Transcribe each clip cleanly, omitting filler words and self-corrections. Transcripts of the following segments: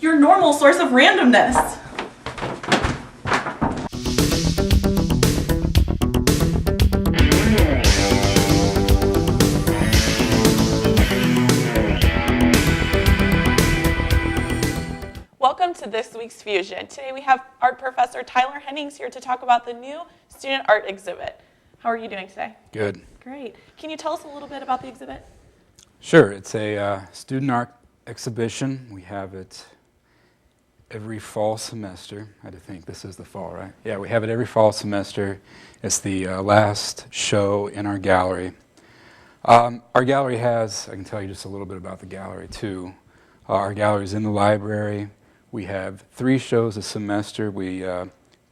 your normal source of randomness. Welcome to this week's Fusion. Today we have art professor Tyler Hennings here to talk about the new student art exhibit. How are you doing today? Good. Great. Can you tell us a little bit about the exhibit? Sure. It's a student art exhibition. We have it every fall semester. I had to think this is the fall, right? Yeah, we have it every fall semester. It's the last show in our gallery. Our gallery has, I can tell you just a little bit about the gallery too. Our gallery is in the library. We have 3 shows a semester. We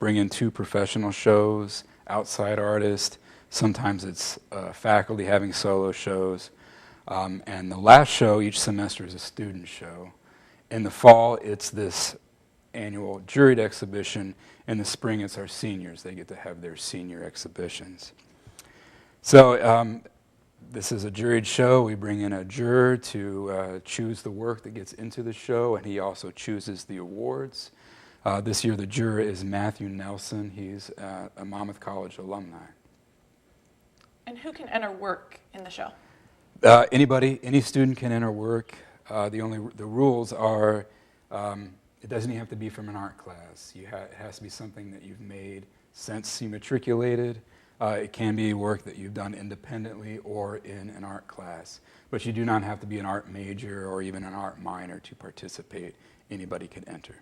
bring in 2 professional shows, outside artists. Sometimes it's faculty having solo shows. And the last show each semester is a student show. In the fall, it's this annual juried exhibition. In the spring, it's our seniors. They get to have their senior exhibitions. So this is a juried show. We bring in a juror to choose the work that gets into the show, and he also chooses the awards. This year, the juror is Matthew Nelson. He's a Monmouth College alumni. And who can enter work in the show? Anybody, any student can enter work. The rules are, it doesn't even have to be from an art class. It has to be something that you've made since you matriculated. It can be work that you've done independently or in an art class. But you do not have to be an art major or even an art minor to participate. Anybody can enter.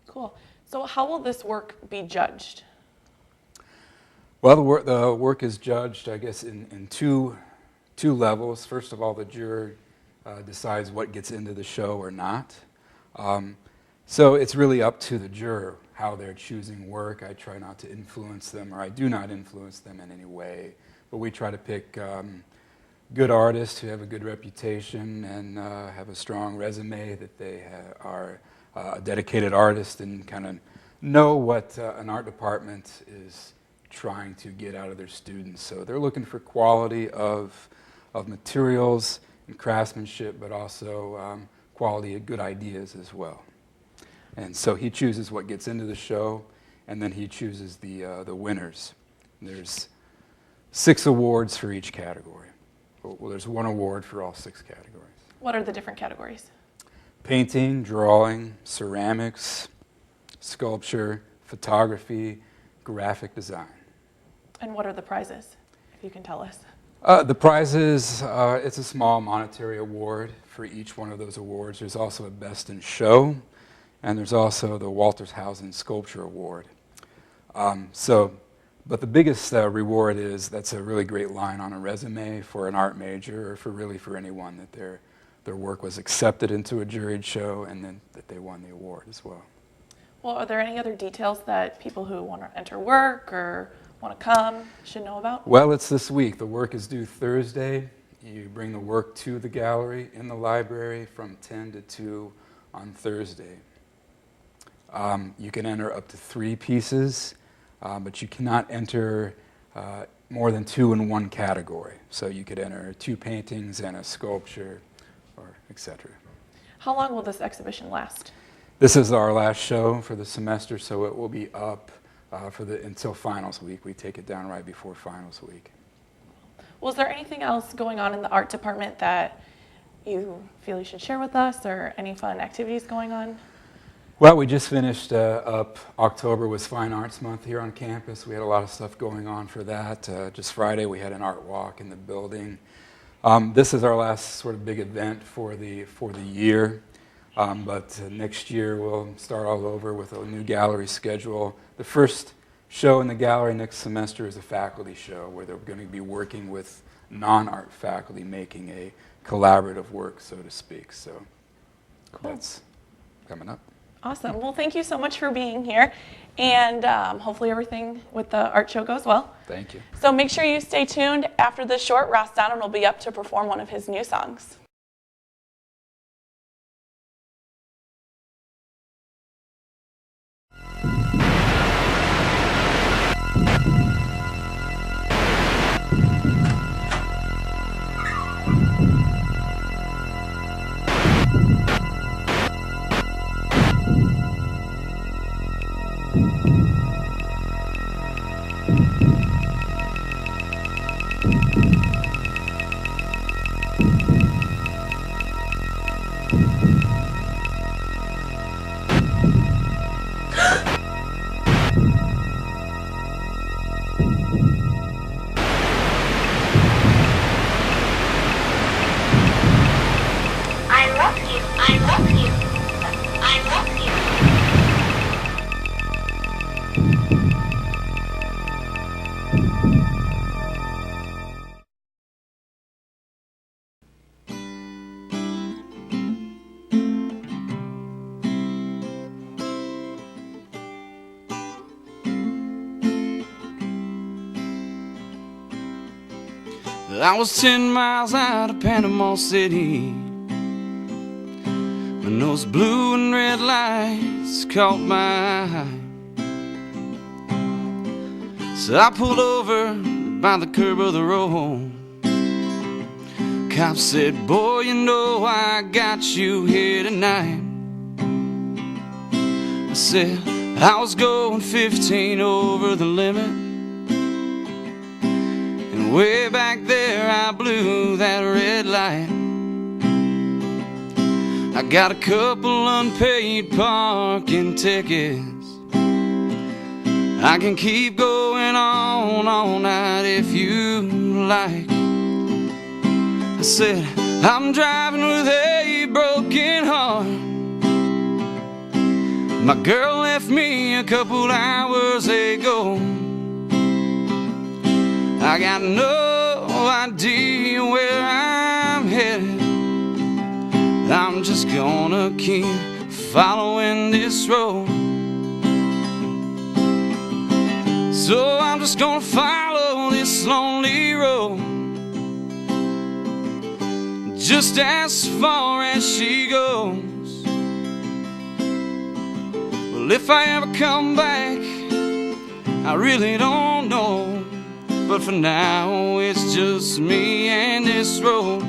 Cool. So how will this work be judged? Well, the work is judged, I guess, in two levels. First of all, the juror decides what gets into the show or not. So it's really up to the juror how they're choosing work. I try not to influence them, or I do not influence them in any way. But we try to pick good artists who have a good reputation and have a strong resume, that they are a dedicated artist and kind of know what an art department is trying to get out of their students. So they're looking for quality of materials and craftsmanship, but also quality of good ideas as well. And so he chooses what gets into the show, and then he chooses the winners. There's 6 awards for each category. Well, there's 1 award for all 6 categories. What are the different categories? Painting, drawing, ceramics, sculpture, photography, graphic design. And what are the prizes, if you can tell us? The prizes, it's a small monetary award for each one of those awards. There's also a Best in Show, and there's also the Waltershausen Sculpture Award. But the biggest reward is, that's a really great line on a resume for an art major, or for anyone, that their work was accepted into a juried show and then that they won the award as well. Well, are there any other details that people who want to enter work or want to come should know about? Well, it's this week. The work is due Thursday. You bring the work to the gallery in the library from 10 to 2 on Thursday. You can enter up to 3 pieces, but you cannot enter more than 2 in one category. So you could enter 2 paintings and a sculpture, or etc. How long will this exhibition last? This is our last show for the semester, so it will be up until finals week. We take it down right before finals week. Was there anything else going on in the art department that you feel you should share with us, or any fun activities going on? Well, we just finished up. October was Fine Arts Month here on campus. We had a lot of stuff going on for that. Just Friday we had an art walk in the building. This is our last sort of big event for the year. But next year we'll start all over with a new gallery schedule. The first show in the gallery next semester is a faculty show, where they're going to be working with non-art faculty, making a collaborative work, so to speak. So cool. That's coming up. Awesome. Well, thank you so much for being here, and hopefully everything with the art show goes well. Thank you. So make sure you stay tuned. After this short, Ross Donnan will be up to perform one of his new songs. I was 10 miles out of Panama City when those blue and red lights caught my eye. So I pulled over by the curb of the road. Cop said, boy, you know I got you here tonight. I said, I was going 15 over the limit, and way back there I blew that red light. I got a couple unpaid parking tickets. I can keep going on all night if you like. I said, I'm driving with a broken heart. My girl left me a couple hours ago. I got no idea where I'm headed. I'm just gonna keep following this road. So I'm just gonna follow this lonely road, just as far as she goes. Well, if I ever come back, I really don't know. But for now, it's just me and this road.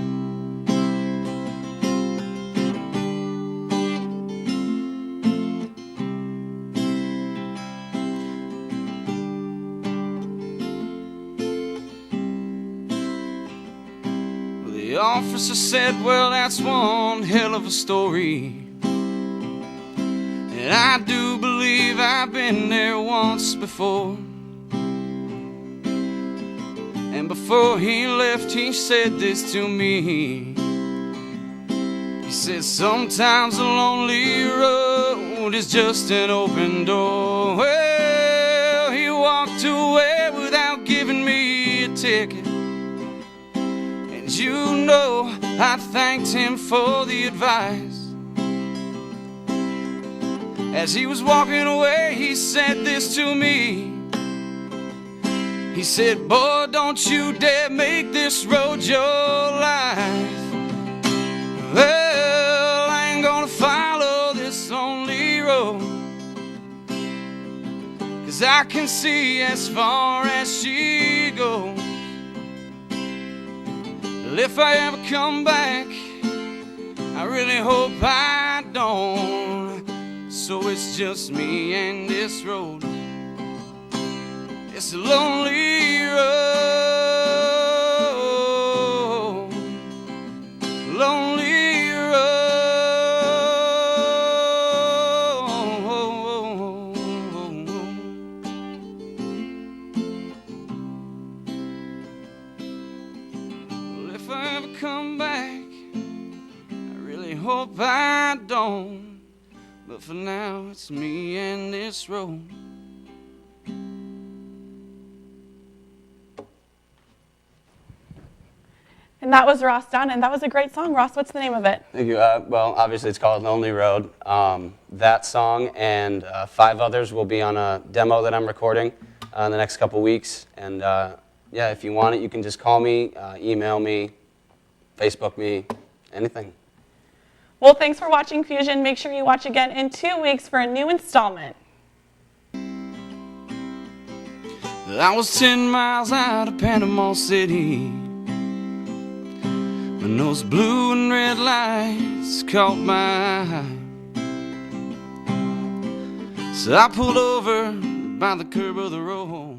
The officer said, well, that's one hell of a story. And I do believe I've been there once before. And before he left, he said this to me. He said, sometimes a lonely road is just an open door. Well, he walked away without giving me a ticket. And you know, I thanked him for the advice. As he was walking away, he said this to me. He said, boy, don't you dare make this road your life. Well, I ain't gonna follow this lonely road, 'cause I can see as far as she goes. Well, if I ever come back, I really hope I don't. So it's just me and this road. It's a lonely road, lonely road. Well, if I ever come back, I really hope I don't. But for now, it's me and this road. And that was Ross Donnan. That was a great song. Ross, what's the name of it? Thank you. Well, obviously it's called Lonely Road. That song and 5 others will be on a demo that I'm recording in the next couple weeks. And yeah, if you want it, you can just call me, email me, Facebook me, anything. Well, thanks for watching Fusion. Make sure you watch again in 2 weeks for a new installment. I was 10 miles out of Panama City when those blue and red lights caught my eye. So I pulled over by the curb of the road.